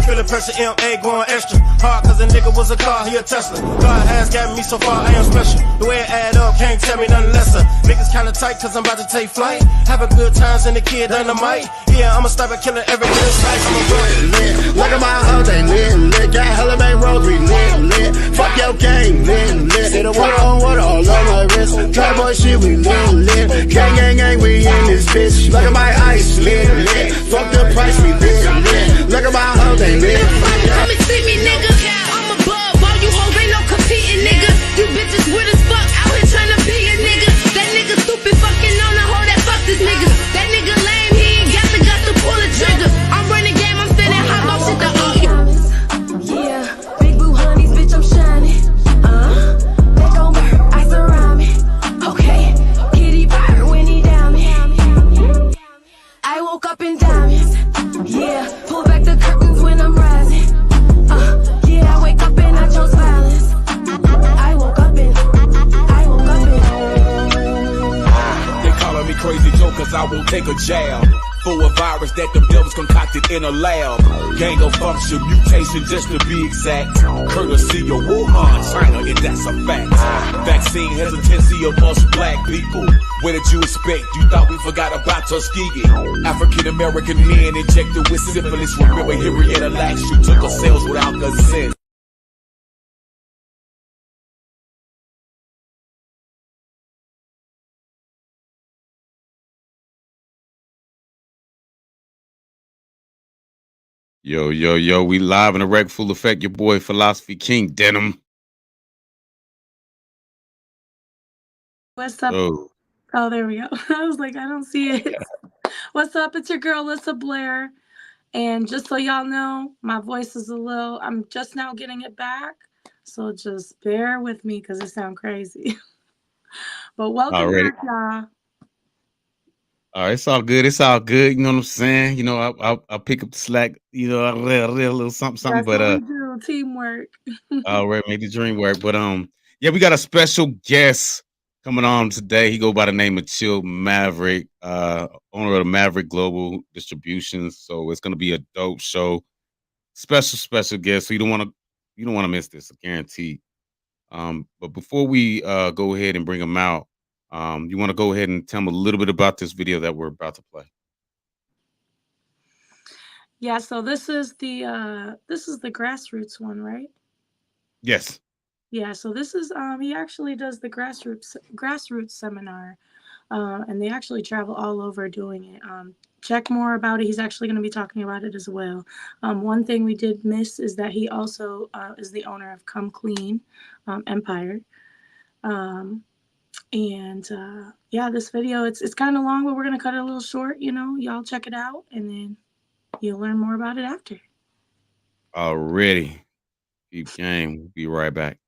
Feeling pressure, MA going extra hard, cause a nigga was a car, he a Tesla. God has gotten me so far, I am special. The way it add up, can't tell me nothing lesser. Niggas kinda tight, cause I'm about to take flight. Having good times and the kid dynamite. Yeah, I'ma stop at killing every good sight. Look at my hoes, they lit. Got hella main roads, we lit. Fuck your gang, lit. Hit a water on water all on my wrist. Dry boy shit, we lit. Gang, we in this bitch. Look at my ice, lit. Fuck the price, we lit. Look at my hoes, they lit. Come and see me, nigga. I'm above all you hoes, ain't no competing, nigga. You bitches weird as fuck, out here tryna be a nigga. That nigga stupid fucking on a hoe that fuck this nigga. That nigga lame, he ain't got the guts to pull a trigger. I'm running game, I'm sending hot box shit to all you. Yeah, big blue honeys, bitch, I'm shining. They gon' burn, I surround me. Okay, kitty bird when he down me. I woke up in diamonds. Yeah, pull back the curtains when I'm rising. Yeah, I wake up and I chose violence. I woke up in. They calling me crazy Joe cause I won't take a jab. For a virus that them devils concocted in a lab. Gang of function, mutation just to be exact. Courtesy of Wuhan, China, and that's a fact. Vaccine hesitancy amongst black people. What did you expect? You thought we forgot about Tuskegee? African American men injected with syphilis. Remember Henrietta Lacks, you took her cells without consent. Yo, we live in a wreck full effect. Your boy Philosophy King Denim. What's up? Oh, There we go. I was like, I don't see it. What's up? It's your girl, Alyssa Blair. And just so y'all know, my voice is I'm just now getting it back. So just bear with me because it sounds crazy. But welcome back, y'all. all right, it's all good. It's all good. You know what I'm saying? You know, I'll pick up the slack. You know, I'll read a little something. That's but what we do, teamwork. all right, make the dream work. But yeah, we got a special guest coming on today. He go by the name of CHIL Mavrick, owner of the Mavrick Global Distributions. So it's gonna be a dope show. Special guest. So you don't want to miss this, I guarantee. But before we go ahead and bring him out, you want to go ahead and tell them a little bit about this video that we're about to play? Yeah, so this is the grassroots one, right? Yes. Yeah, so this is he actually does the grassroots seminar, and they actually travel all over doing it. Check more about it. He's actually going to be talking about it as well. One thing we did miss is that he also is the owner of Come Clean Empire. Yeah, this video, it's kind of long, but we're going to cut it a little short. You know, y'all check it out, and then you'll learn more about it after. Already. Keep game. We'll be right back.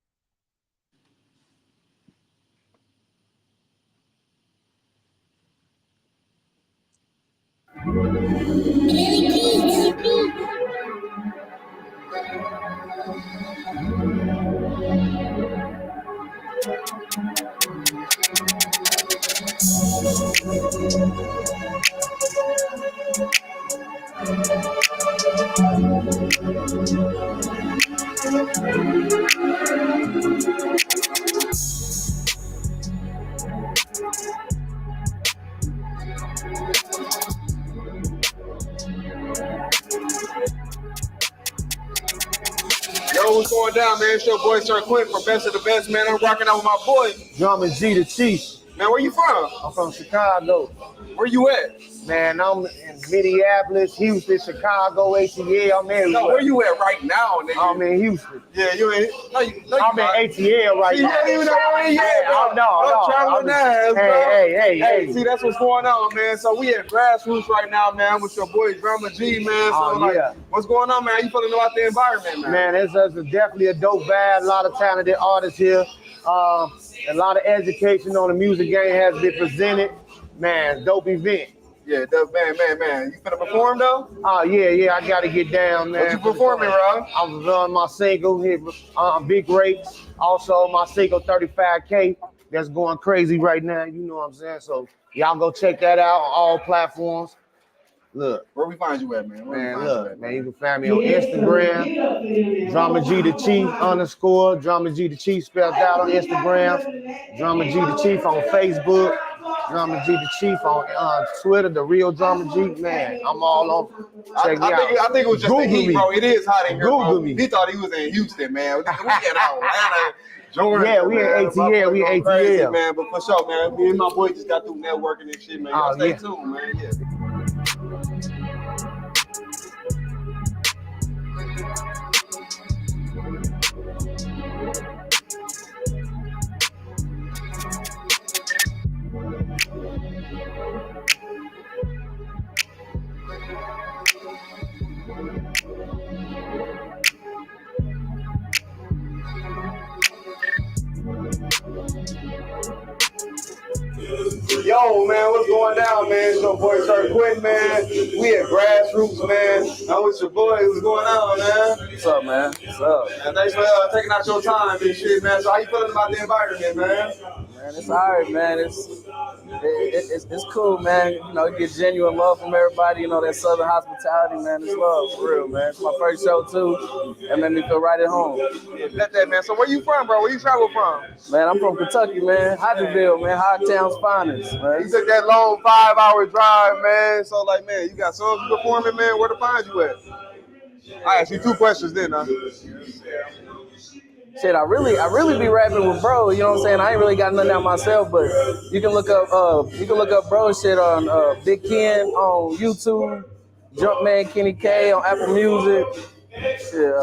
Yo, what's going down, man? It's your boy Sir Quint from Best of the Best, man. I'm rocking out with my boy Drummond G the Chief. Man, where you from? I'm from Chicago. Where you at? Man, I'm in Minneapolis, Houston, Chicago, ATL. I'm everywhere. No, where you at right now, nigga? I'm in Houston. Yeah, you in? No, I'm in ATL right now. You know where you at, bro? No. I'm traveling ass, bro. Hey. See, that's what's going on, man. So we at Grassroots right now, man, with your boy Drummond G, man. So yeah. What's going on, man? How you feeling about the environment, man? Man, it's definitely a dope vibe. A lot of talented artists here. A lot of education on the music game has been presented. Man, dope event. Yeah, dope, man. You finna perform though? Oh yeah, I gotta get down, man. What you performing, Rob? I was on my single here, Big Rates. Also my single 35K. That's going crazy right now. You know what I'm saying? So y'all go check that out on all platforms. Look, Where we find you at, man? Man, you can find me on Instagram, Drama G the Chief _ Drama G the Chief spelled out on Instagram, Drama G the Chief on Facebook, Drama G the Chief on Twitter, the real Drama G. Man, I'm all over. Check me out. I think it was just Google the heat, me. bro. It is hot in here, Google bro. me. He thought he was in Houston, man. We in Atlanta, Georgia. Yeah, we in ATL. We in ATL. Man, but for sure, man. Me and my boy just got through networking and shit, man. Y'all stay tuned, man. Yeah. Yo, man, what's going down, man? It's your boy Sir Quentin, man. We at Grassroots, man. I'm with your boy. What's going on, man? What's up, man? What's up? And thanks for taking out your time and shit, man. So how you feeling about the environment, man? Man, it's all right, man. It's cool, man. You know, you get genuine love from everybody. You know, that Southern hospitality, man. It's love, for real, man. It's my first show, too. That made me feel right at home. Yeah, bet that, man. So where you from, bro? Where you travel from? Man, I'm from Kentucky, man. Hodgenville, man. Hot Town's finest, man. You took that long 5-hour drive, man. So, like, man, you got songs you performing, man. Where to find you at? I asked you 2 questions then, huh? Shit, I really be rapping with bro. You know what I'm saying? I ain't really got nothing out myself, but you can look up bro shit on Big Ken on YouTube, Jumpman Kenny K on Apple Music. Shit,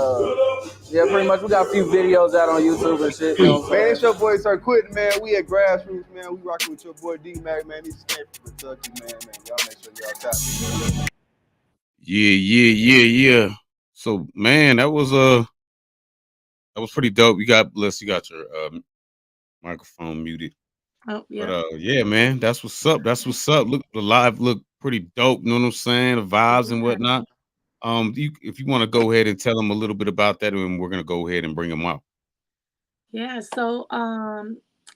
yeah, pretty much. We got a few videos out on YouTube and shit. You know what I'm Man, it's your boy Sir Quentin, man. We at Grassroots, man. We rocking with your boy D-Mac, man. He's came from Kentucky, man. Y'all make sure y'all tap. Yeah. So, man, that was pretty dope. You got your microphone muted. Oh, yeah. But yeah, man, that's what's up. Look, the live look pretty dope. You know what I'm saying? The vibes and whatnot. If you want to go ahead and tell them a little bit about that, and we're gonna go ahead and bring them out. Yeah. So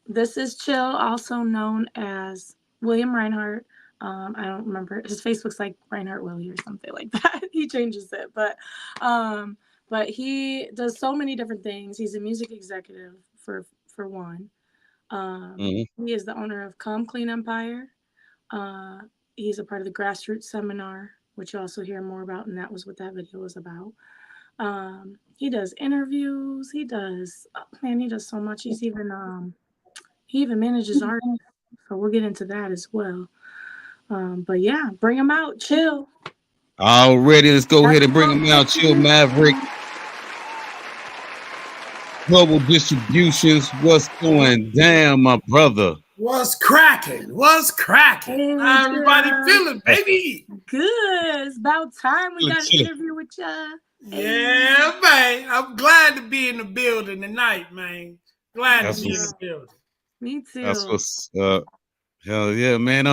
this is Chill, also known as William Reinhardt. I don't remember, his face looks like Reinhardt Willie or something like that. He changes it, but he does so many different things. He's a music executive for one. He is the owner of Come Clean Empire. He's a part of the Grassroots Seminar, which you also hear more about, and that was what that video was about. He does interviews. He does so much. He even manages art, so we'll get into that as well. But yeah, bring him out, Chill. Already, let's go ahead and bring him out, Chill Maverick. Global Distributions, what's going down, my brother? What's cracking? How everybody feeling, baby? Good. It's about time we got an interview with ya. Yeah, man. I'm glad to be in the building tonight, man. Glad to be in the building. Me too. That's what's hell yeah, man.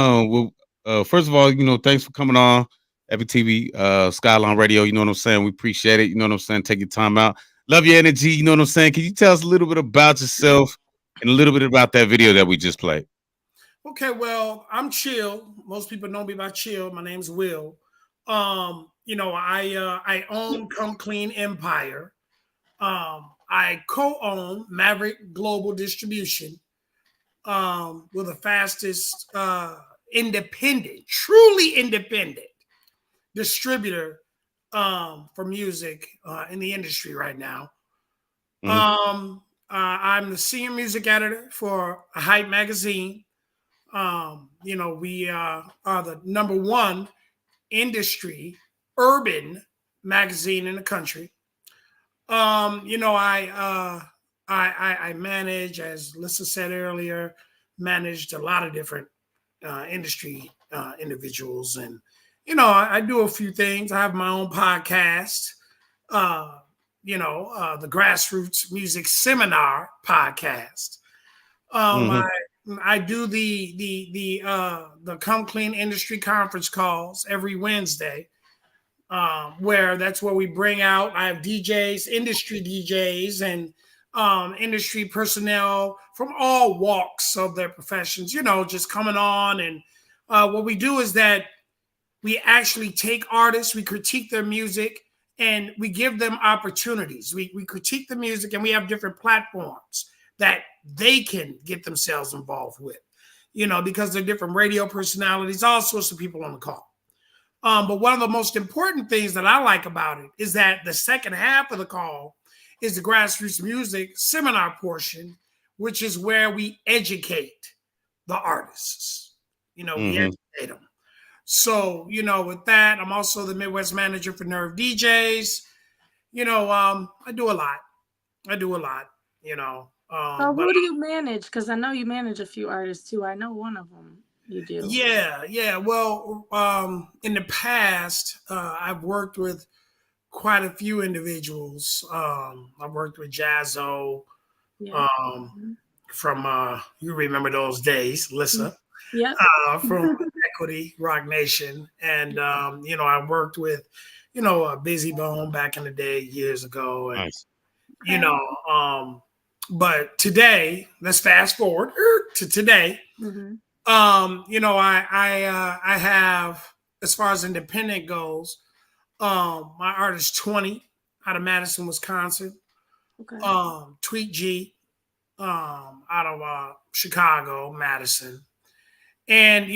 First of all, thanks for coming on Epic TV, Skyline Radio. You know what I'm saying? We appreciate it. You know what I'm saying? Take your time out. Love your energy. You know what I'm saying? Can you tell us a little bit about yourself and a little bit about that video that we just played? Okay, well, I'm Chill. Most people know me by Chill. My name's Will. I own Come Clean Empire. I co-own Maverick Global Distribution. We're the fastest truly independent distributor for music in the industry right now. I'm the senior music editor for Hype magazine. We are the #1 industry urban magazine in the country. I manage, as Lissa said earlier, managed a lot of different industry individuals, and I do a few things. I have my own podcast, the Grassroots Music Seminar podcast. I do the Come Clean Industry Conference calls every Wednesday, where we bring out. I have DJs, industry DJs, and industry personnel from all walks of their professions. Just coming on, and what we do is that we actually take artists, we critique their music, and we give them opportunities. We critique the music, and we have different platforms that they can get themselves involved with, because they're different radio personalities, all sorts of people on the call. But one of the most important things that I like about it is that the second half of the call is the grassroots music seminar portion, which is where we educate the artists. We educate them. So, with that, I'm also the Midwest manager for Nerve DJs. I do a lot. So who do you manage? Because I know you manage a few artists too. I know one of them you do. Yeah. Well, in the past, I've worked with quite a few individuals. I've worked with Jazzo, from you remember those days, Lissa. Yeah. From Equity Rock Nation, and I worked with Busy Bone back in the day years ago, and Nice. but today, let's fast forward to today. I have, as far as independent goes, my artist 20 out of Madison, Wisconsin. Tweet G out of Chicago, Madison. And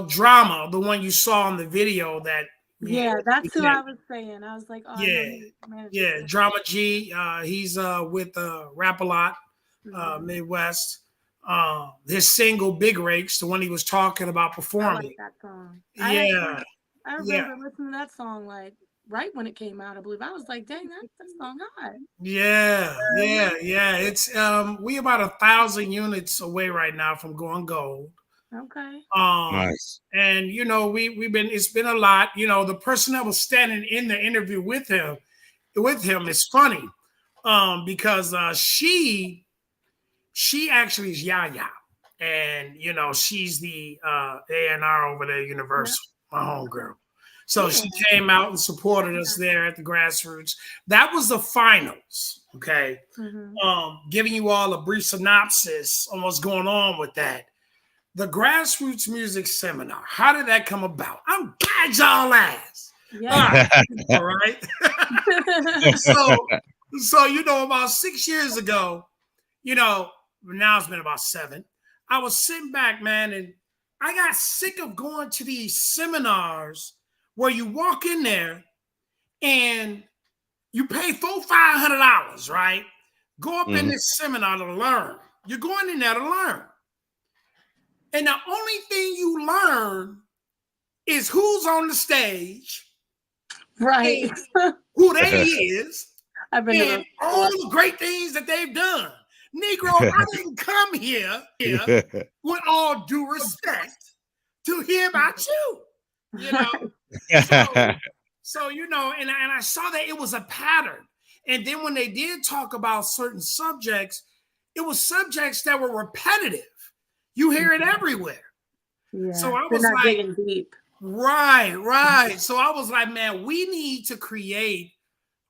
Drama, the one you saw in the video that that's who I was saying. I was like, Drama G, he's with Rap a Lot, Midwest. His single Big Rakes, the one he was talking about performing. I like that song. I remember listening to that song like right when it came out. I believe I was like, dang, that song hot. Yeah. It's we about 1,000 units away right now from going gold. Okay. Nice. And it's been a lot. The person that was standing in the interview with him is funny. Because she actually is Yaya. And she's the A&R over there, Universal, my homegirl. So she came out and supported us there at the grassroots. That was the finals. Okay. Giving you all a brief synopsis on what's going on with that. The Grassroots Music Seminar. How did that come about? I'm glad y'all asked. Yeah. All right. So about 6 years ago, now it's been about 7. I was sitting back, man, and I got sick of going to these seminars where you walk in there and you pay $400-$500, right? Go up in this seminar to learn. You're going in there to learn. And the only thing you learn is who's on the stage, right? Who they is, and all the great things that they've done. Negro, I didn't come here, with all due respect, to hear about you. So and I saw that it was a pattern. And then when they did talk about certain subjects, it was subjects that were repetitive. You hear it everywhere. Yeah, so I was like digging deep. Right. So I was like, man, we need to create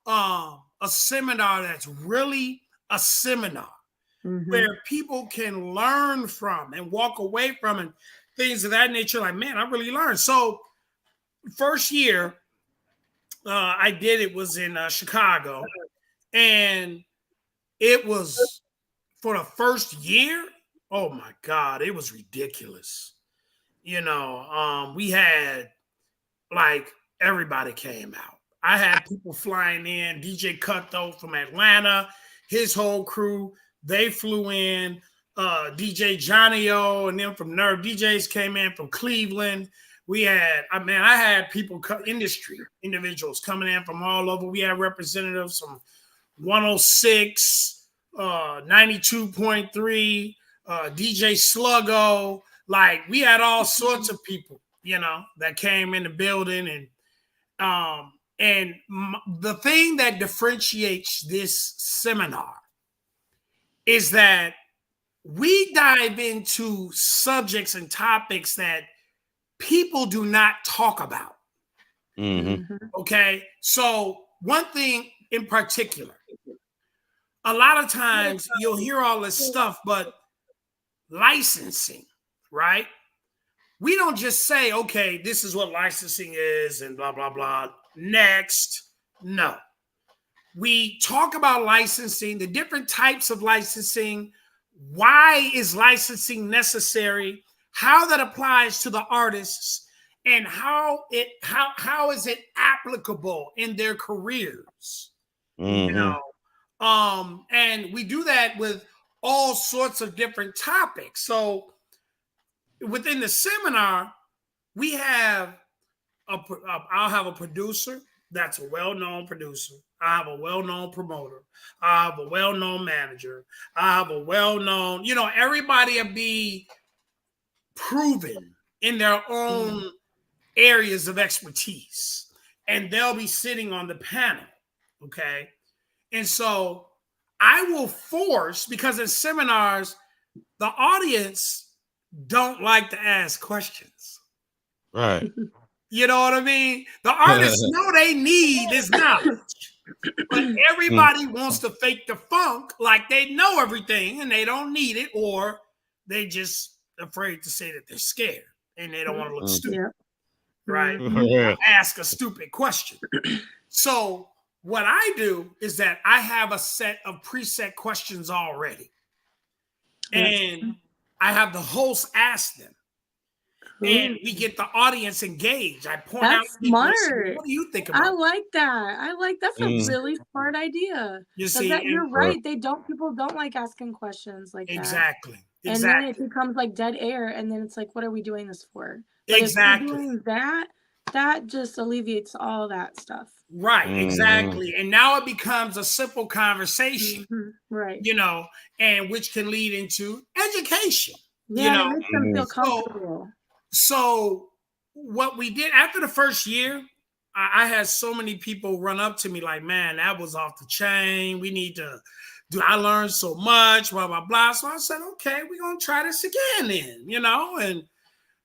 a seminar that's really a seminar where people can learn from and walk away from and things of that nature. Like, man, I really learned. So first year I did it was in Chicago, and it was for the first year. Oh my God, it was ridiculous. We had like everybody came out. I had people flying in, DJ Cutthroat from Atlanta, his whole crew, they flew in, DJ Johnny O and them from Nerve DJs came in from Cleveland. We had, I had people, industry individuals coming in from all over. We had representatives from 106, 92.3, DJ Sluggo, like we had all sorts of people, that came in the building, and the thing that differentiates this seminar is that we dive into subjects and topics that people do not talk about. Okay, so one thing in particular, a lot of times you'll hear all this stuff, but licensing, right? we don't just say, okay, this is what licensing is and blah, blah, blah. Next. No. We talk about licensing, the different types of licensing, why is licensing necessary, how that applies to the artists, and how is it applicable in their careers. You know, and we do that with all sorts of different topics. So within the seminar, we have I'll have a producer that's a well-known producer. I have a well-known promoter. I have a well-known manager. I have a well-known, everybody will be proven in their own areas of expertise. And they'll be sitting on the panel. Okay. And so I will force, because in seminars, the audience don't like to ask questions. Right. You know what I mean? The artists know they need this knowledge. But everybody wants to fake the funk like they know everything and they don't need it, or they just afraid to say that they're scared and they don't want to look stupid. Right? Ask a stupid question. So what I do is that I have a set of preset questions already. And I have the host ask them. And we get the audience engaged. I point out smart. What do you think about I like that. That's a really smart idea. You see, you're right. People don't like asking questions like that. Exactly. And then it becomes like dead air, and then it's like, what are we doing this for? But exactly. If you're doing that just alleviates all that stuff. Right, exactly. And now it becomes a simple conversation. Right. And which can lead into education. Yeah, it makes them feel comfortable. So what we did after the first year, I had so many people run up to me like, man, that was off the chain. We need to I learned so much, blah, blah, blah. So I said, okay, we're going to try this again then, and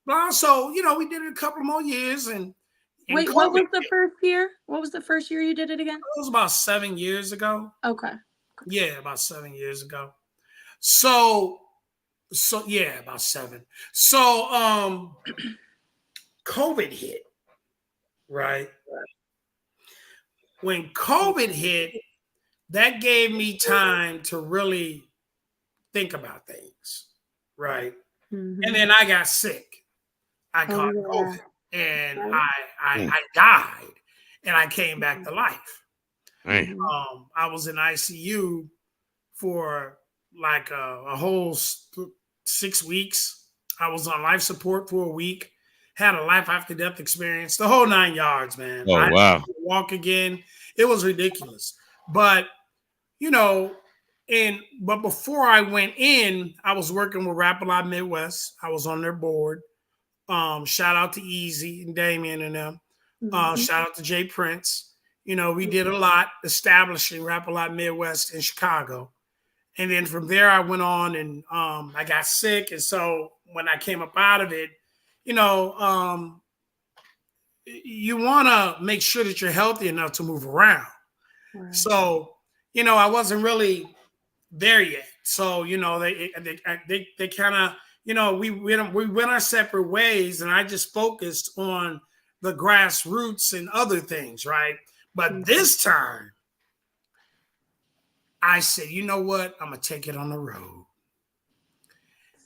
blah. So, we did it a couple more years. And wait, COVID, what was the first year? What was the first year you did it again? It was about 7 years ago. Okay. Yeah, about 7 years ago. So yeah, about 7. So COVID hit, right? When COVID hit, that gave me time to really think about things, right? And then I got sick. I caught COVID, and I died, and I came back to life. I was in ICU for like a whole 6 weeks. I was on life support for a week, had a life after death experience, the whole 9 yards, man. Oh, wow. I walk again. It was ridiculous. But, but before I went in, I was working with Rap A Lot Midwest. I was on their board. Shout out to Easy and Damien and them. Shout out to Jay Prince. We did a lot establishing Rap A Lot Midwest in Chicago. And then from there, I went on and I got sick. And so when I came up out of it, you want to make sure that you're healthy enough to move around. Right. So, I wasn't really there yet. So, they kind of, we went our separate ways, and I just focused on the grassroots and other things, right? But this time, I said, you know what? I'm going to take it on the road.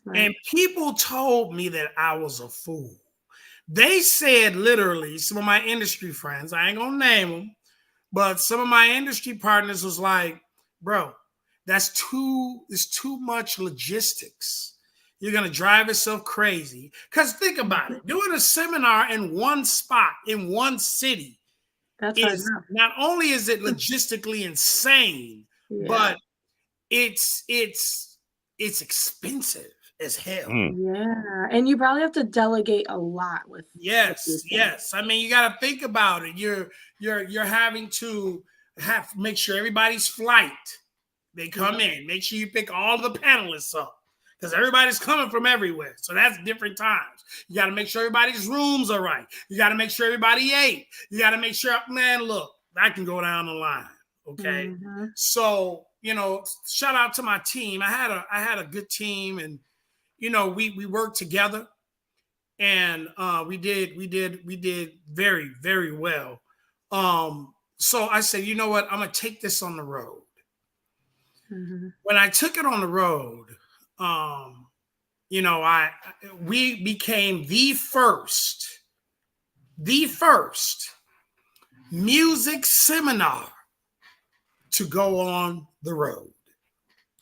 Right. And people told me that I was a fool. They said literally, some of my industry friends, I ain't going to name them, but some of my industry partners was like, bro, it's too much logistics. You're going to drive yourself crazy. Because think about it. Doing a seminar in one spot, in one city, not only is it logistically insane, but it's expensive as hell. Yeah, and you probably have to delegate a lot with. Yes. I mean, you got to think about it. You're having to make sure everybody's flight. They come in. Make sure you pick all the panelists up because everybody's coming from everywhere. So that's different times. You got to make sure everybody's rooms are right. You got to make sure everybody ate. You got to make sure, man. Look, I can go down the line. Okay. So, shout out to my team. I had a good team, and, we worked together. and we did very, very well. So I said, you know what? I'm gonna take this on the road. Mhm. When I took it on the road, you know, we became the first music seminar to go on the road,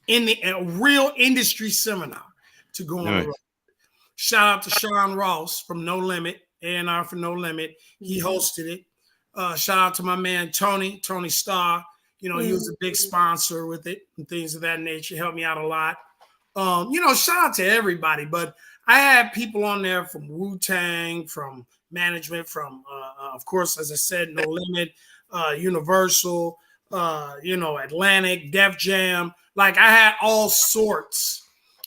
in a real industry seminar to go on the road. Shout out to Sean Ross from No Limit, A&R for No Limit. He hosted it. Shout out to my man Tony Starr. You know, he was a big sponsor with it and things of that nature. Helped me out a lot. You know, shout out to everybody. But I had people on there from Wu-Tang, from management, from of course, as I said, No Limit, Universal, you know, Atlantic, Def Jam. Like, I had all sorts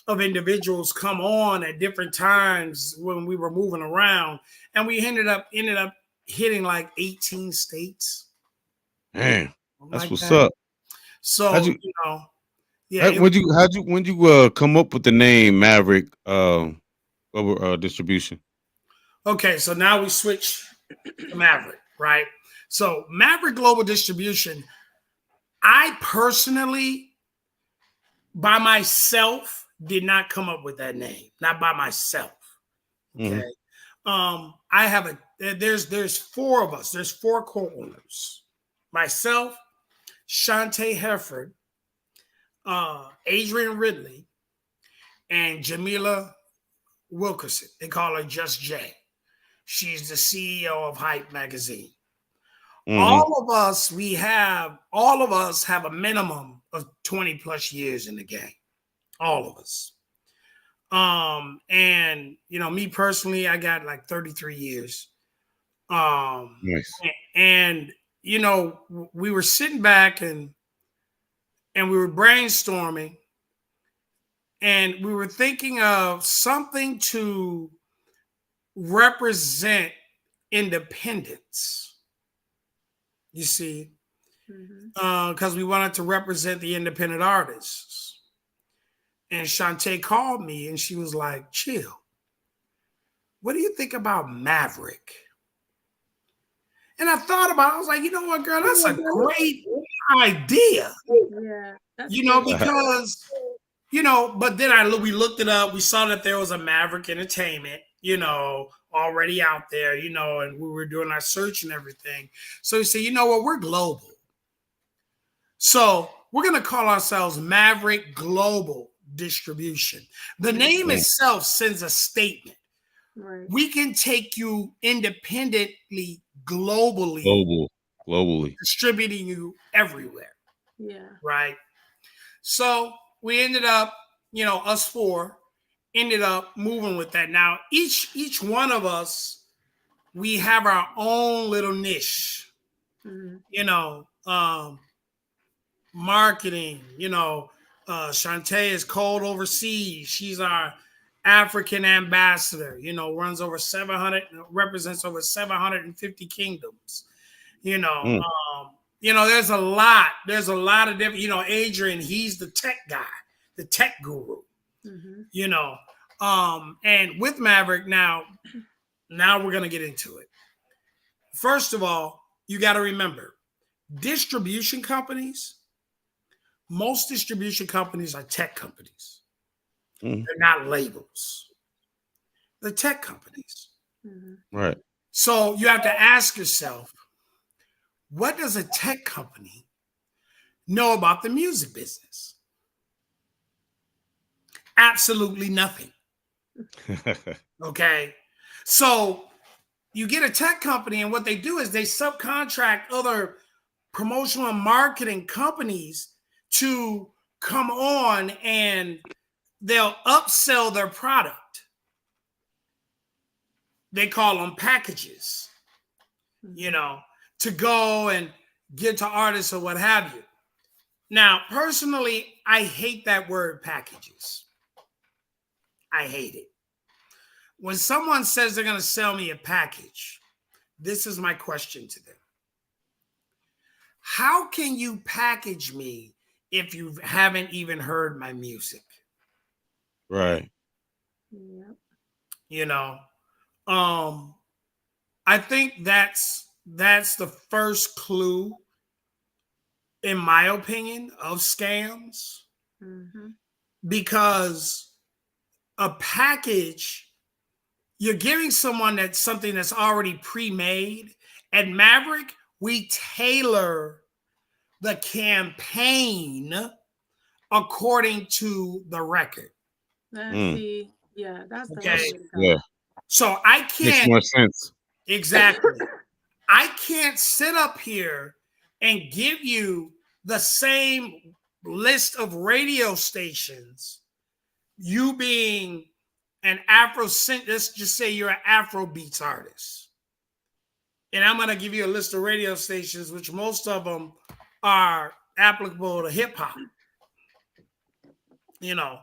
of individuals come on at different times when we were moving around, and we ended up hitting like 18 states. Man, that's like what's that. up. So How'd you, you know, yeah. when you come up with the name Maverick distribution? Okay, so now we switch to Maverick, right? So Maverick Global Distribution, I personally, by myself, did not come up with that name. Not by myself. Okay. I have there's four of us. There's four co-owners. Myself, Shantae Hereford, Adrian Ridley, and Jamila Wilkerson. They call her Just J. She's the CEO of Hype Magazine. All of us have a minimum of 20 plus years in the game. All of us. And you know, me personally, I got like 33 years. Nice. And you know, we were sitting back and we were brainstorming, and we were thinking of something to represent independence. You see, because we wanted to represent the independent artists. And Shantae called me and she was like, Chill, what do you think about Maverick? And I thought about it. I was like, you know what, girl, that's a great idea. Yeah. You know, because, you know, but then we looked it up. We saw that there was a Maverick Entertainment, you know, already out there, you know, and we were doing our search and everything. So we said, you know what, we're global. So we're going to call ourselves Maverick Global Distribution. The name itself sends a statement. Right. We can take you independently, globally, distributing you everywhere. Yeah. Right. So we ended up, you know, us four ended up moving with that. Now, each one of us, we have our own little niche. You know, marketing, you know, Shantae is cold overseas. She's our African ambassador, you know, represents over 750 kingdoms. You know, there's a lot of different, you know, Adrian, he's the tech guy, the tech guru, you know, and with Maverick now we're going to get into it. First of all, you got to remember, most distribution companies are tech companies. They're not labels. They're tech companies. Right. So you have to ask yourself, what does a tech company know about the music business? Absolutely nothing. Okay. So you get a tech company, and what they do is they subcontract other promotional and marketing companies to come on, and they'll upsell their product. They call them packages, you know, to go and get to artists or what have you. Now, personally, I hate that word packages. I hate it. When someone says they're going to sell me a package, this is my question to them. How can you package me if you haven't even heard my music? Right. You know, I think that's the first clue, in my opinion, of scams. Mm-hmm. Because a package, you're giving someone that's something that's already pre-made. At Maverick, we tailor the campaign according to the record. See, yeah, that's the Okay. way to go. Yeah. So I Makes can't more sense. exactly. I can't sit up here and give you the same list of radio stations, you being an let's just say you're an Afro beats artist. And I'm going to give you a list of radio stations, which most of them are applicable to hip hop. You know,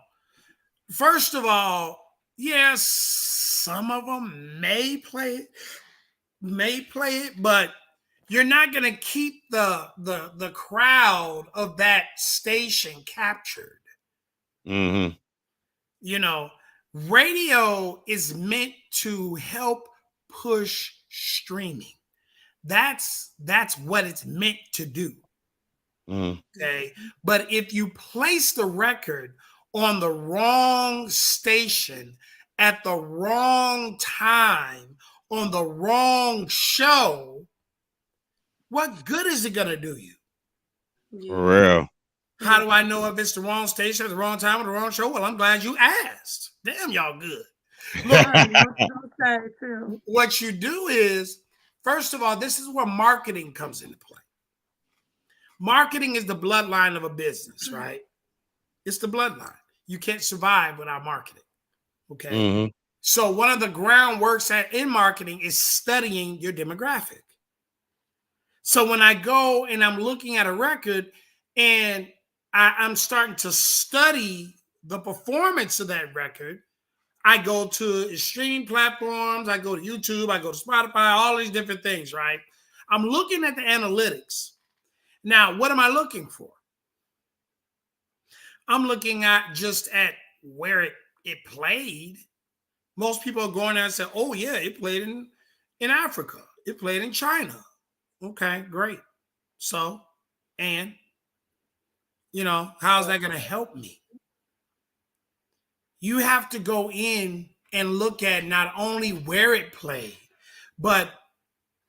first of all, yes, some of them may play it, but you're not going to keep the crowd of that station captured. Mm-hmm. You know, radio is meant to help push streaming. That's what it's meant to do. Mm-hmm. Okay. But if you place the record on the wrong station at the wrong time on the wrong show, what good is it going to do you? For real. How do I know if it's the wrong station at the wrong time or the wrong show? Well, I'm glad you asked. Damn, y'all good. Look, what you do is, first of all, this is where marketing comes into play. Marketing is the bloodline of a business, right? It's the bloodline. You can't survive without marketing. Okay. Mm-hmm. So one of the groundworks in marketing is studying your demographic. So when I go and I'm looking at a record and I'm starting to study the performance of that record, I go to streaming platforms, I go to YouTube, I go to Spotify, all these different things, right? I'm looking at the analytics. Now, what am I looking for? I'm looking at just at where it played. Most people are going there and say, oh, yeah, it played in Africa. It played in China. Okay, great. So, and, you know, how's that going to help me? You have to go in and look at not only where it played, but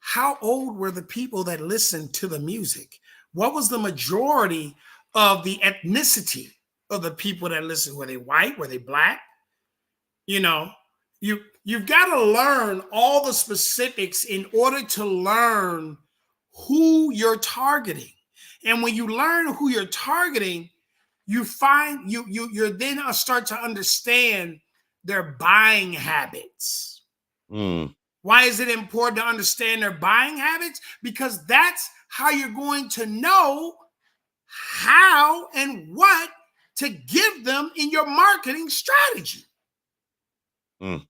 how old were the people that listened to the music? What was the majority of the ethnicity of the people that listened? Were they white? Were they black? You know, you've got to learn all the specifics in order to learn who you're targeting. And when you learn who you're targeting, you find you're then start to understand their buying habits. Mm. Why is it important to understand their buying habits? Because that's how you're going to know how and what to give them in your marketing strategy. Mm.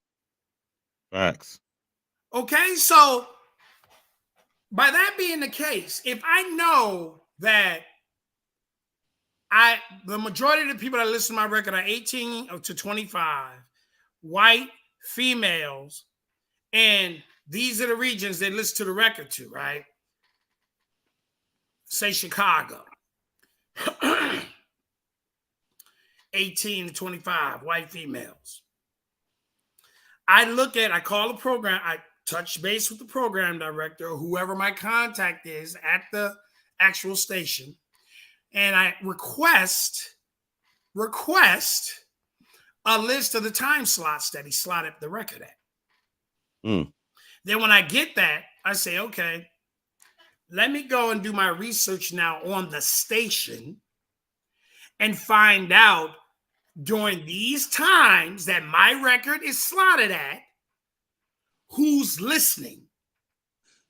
Facts. Okay, so by that being the case, if I know that the majority of the people that listen to my record are 18 to 25, white, females, and these are the regions they listen to the record to, right? Say Chicago. 18 to 25, white females. I call the program, I touch base with the program director or whoever my contact is at the actual station, and I request a list of the time slots that he slotted the record at. Mm. Then when I get that, I say, okay, let me go and do my research now on the station and find out during these times that my record is slotted at, who's listening.